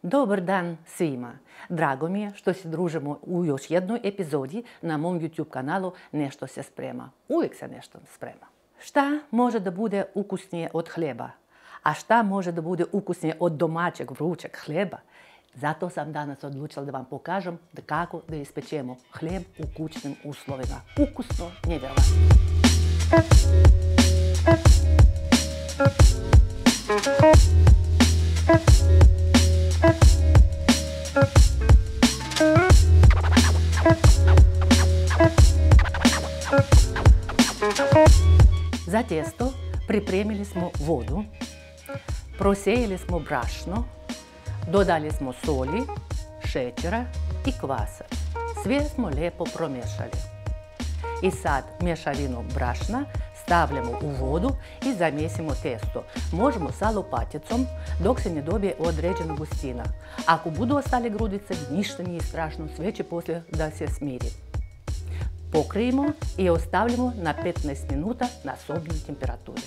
Dobar dan svima. Drago mi je što se družimo u još jednoj epizodi na mom YouTube kanalu Nešto se sprema. Uvijek se nešto sprema. Šta može da bude ukusnije od hljeba? A šta može da bude ukusnije od domaćeg vrućeg hljeba? Zato sam danas odlučila da vam pokažem kako da ispečemo hljeb u kućnim uslovima. Ukusno, nevjerovatno. Za testo pripremili smo vodu, prosejili smo brašno, dodali smo soli, šećera i kvasa. Sve smo lijepo promješali. I sad mješavinu brašna stavljamo u vodu i zamjesimo testo. Možemo sa lopaticom dok se ne dobije određena gustina. Ako budu ostale grudice, ništa nije strašno, sve će poslije da se smiri. Pokrijemo i ostavljamo na 15 minuta na sobnoj temperaturi.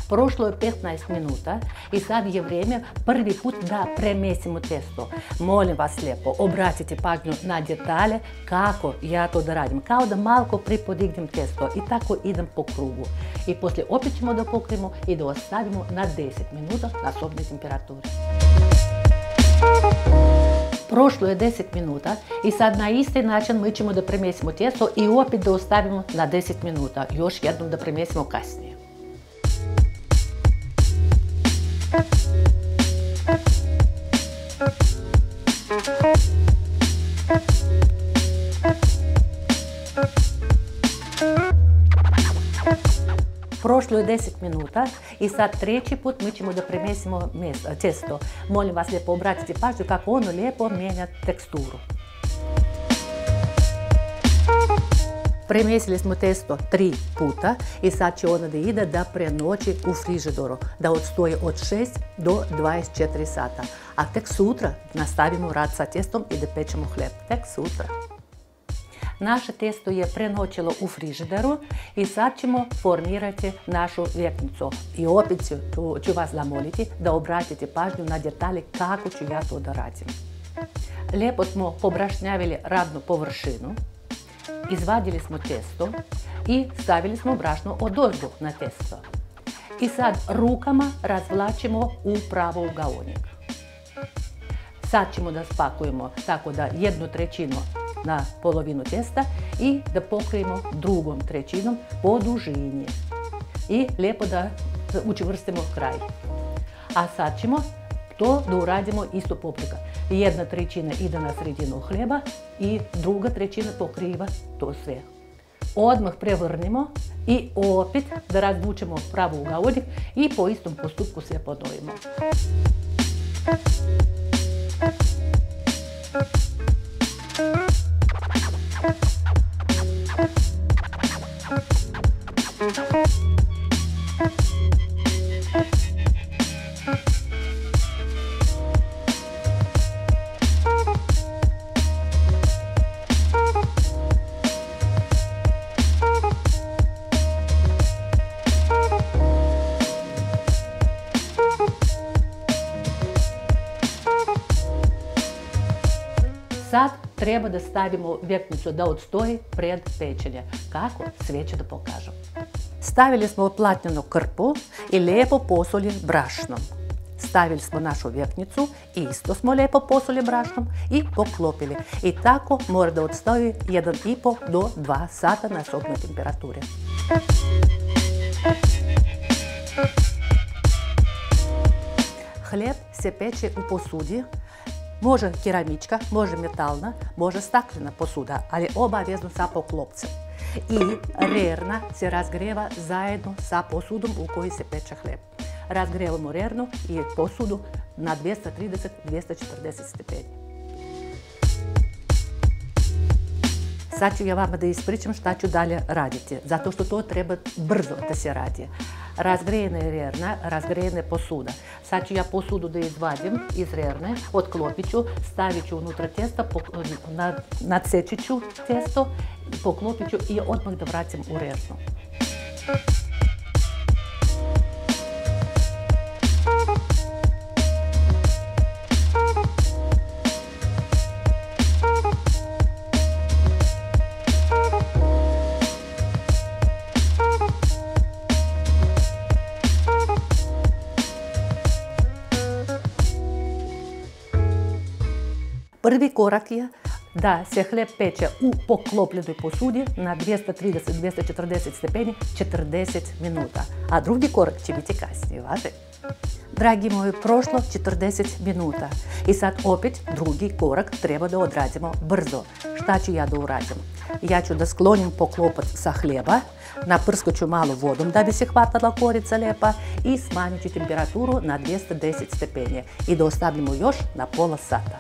Prošlo je 15 minuta i sad je vrijeme prvi put da premesimo testo. Molim vas lijepo, obratite pažnju na detalje kako ja to da radim. Kao da malko pripodignem testo i tako idem po krugu. I poslije opet ćemo da pokrijemo i da ostavimo na 10 minuta na sobnoj temperaturi. Prošlo je 10 minuta i sad na isti način mi ćemo da premesimo testo i opet da ostavimo na 10 minuta. Još jednom da premesimo kasnije. Prošlo je 10 minuta i sad treći put mi ćemo da premesimo testo. Molim vas lijepo obratite pažnju kako ono lijepo mijenja teksturu. Premesili smo testo 3 puta i sad će ono da ide da prenoći u frižideru, da odstoji od 6 do 24 sata. A tek sutra nastavimo rad sa testom i da pečemo hljeb. Tek sutra. Naše testo je prenoćilo u frižideru i sad ćemo formirati našu vjeknicu. I opet ću vas zamoliti da obratite pažnju na detalje kako ću ja to da radim. Lijepo smo pobrašnjavili radnu površinu, izvadili smo testo i stavili smo brašno odozdo na testo. I sad rukama razvlačimo u pravougaonik. Sad ćemo da spakujemo tako da 1/3 na polovinu testa i da pokrijemo 2/3 po dužini. I lijepo da učvrstimo kraj. A sad ćemo to da uradimo isto poprika. 1/3 ide na sredinu hljeba i 2/3 pokriva to sve. Odmah prevrnimo i opet da razvučemo pravougaonik i po istom postupku sve ponovimo. Sad treba da stavimo vjeknicu da odstoji pred pečenje. Kako? Sve ću da pokažem. Stavili smo platnenu krpu i lijepo posuli brašnom. Stavili smo našu vjeknicu i isto smo lijepo posuli brašnom i poklopili. I tako mora da odstoji 1,5 do 2 sata na sobnoj temperaturi. Hljeb se peče u posudi. Može keramička, može metalna, može staklena posuda, ali obavezno sa poklopcem. I rerna se razgreva zajedno sa posudom u kojoj se peče hljeb. Razgrevamo rernu i posudu na 230-240 stepeni. Sad ću ja vama da ispričam šta ću dalje raditi, zato što to treba brzo da se radi. Razgrejena je rerna, razgrejena je posuda. Sad ću ja posudu da izvadim iz rerne, otklopit ću, stavit ću unutra testa, nadsečit ću testo, poklopit ću i odmah da vratim u rernu. Prvi korak je da se hljeb peče u poklopljenoj posudi na 230-240 stepeni 40 minuta, a drugi korak će biti kasnije, važe? Dragi moji, prošlo 40 minuta i sad opet drugi korak treba da odradimo brzo. Šta ću ja da uradim? Ja ću da sklonim poklopac sa hljeba, naprskot ću malo vodom da bi se hvatala korica lijepa i smanjit ću temperaturu na 210 stepeni i da ostavimo još na pola sata.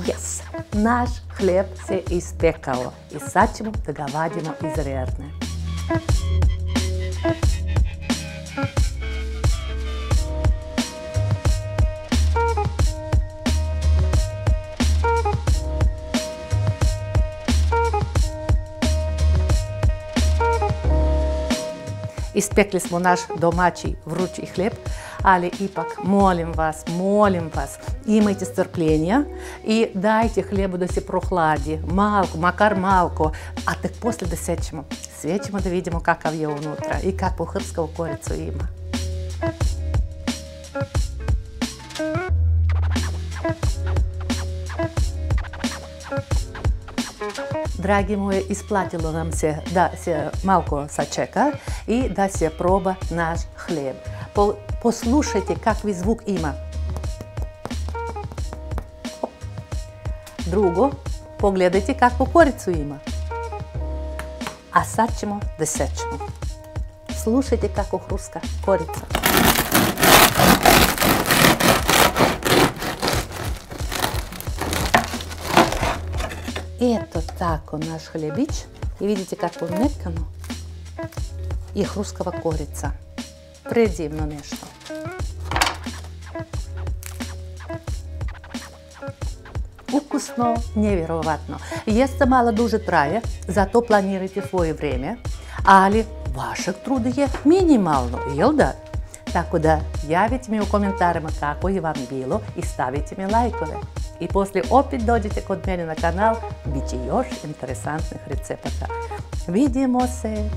Yes, naš hljeb se ispekao i sad ćemo da ga vadimo iz rerne. Ispekli smo naš domaći vrući hljeb, ali ipak molim vas, imajte strpljenja i dajte hljebu da se prohladi, malko, makar malko, a tek poslije da sečemo. Sve ćemo da vidimo kakav je unutra i kakvu hrskavu koricu ima. Dragi moji, isplatilo nam se da se malko sačeka i da se proba naš hljeb. Poslušajte kakvi zvuk ima. Drugo, pogledajte kakvu koricu ima. A sad ćemo da sečemo. Slušajte kako hruska korica. Eto tako naš hljebić i vidite kako mekano i hruskava korica. Predivno nešto. Ukusno, nevjerovatno. Jeste malo duže traje, zato planirajte svoje vrijeme, ali vašeg truda je minimalno, jel da? Tako da javite mi u komentarima kako je vam bilo i stavite mi lajkove. I poslije opet dođete kod mene na kanal, bit će još interesantnih recepata. Vidimo se!